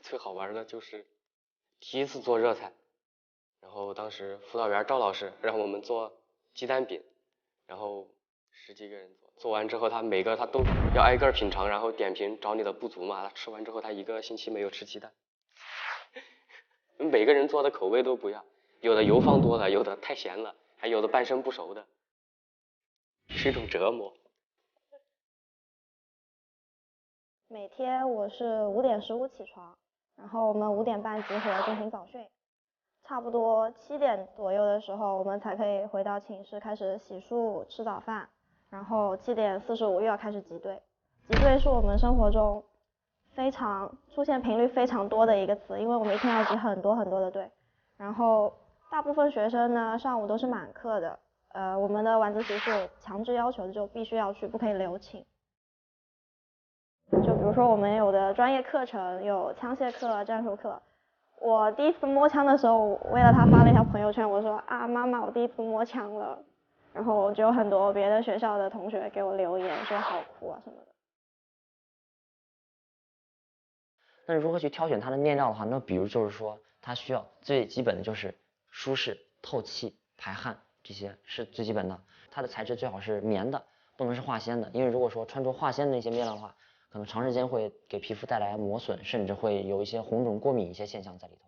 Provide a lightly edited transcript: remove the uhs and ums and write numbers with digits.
最好玩的就是第一次做热菜，然后当时辅导员赵老师让我们做鸡蛋饼，然后10几个人做完之后，他每个他都要挨个品尝，然后点评找你的不足嘛。他吃完之后，他1个星期没有吃鸡蛋。每个人做的口味都不一样，有的油放多了，有的太咸了，还有的半生不熟的，是一种折磨。每天我是5点15起床，然后我们5点半集合进行早训，差不多7点左右的时候，我们才可以回到寝室开始洗漱吃早饭，然后7点45又要开始集队。集队是我们生活中出现频率非常多的一个词，因为我们一天要集很多很多的队，然后大部分学生呢上午都是满课的，我们的晚自习是强制要求就必须要去，不可以留寝。就比如说我们有的专业课程有枪械课、战术课，我第一次摸枪的时候，为了他发了一条朋友圈，我说啊妈妈我第一次摸枪了，然后就有很多别的学校的同学给我留言说好酷啊什么的。那如何去挑选它的面料的话，那比如就是说它需要最基本的就是舒适、透气、排汗，这些是最基本的。它的材质最好是棉的，不能是化纤的，因为如果说穿着化纤的那些面料的话，可能长时间会给皮肤带来磨损，甚至会有一些红肿、过敏一些现象在里头。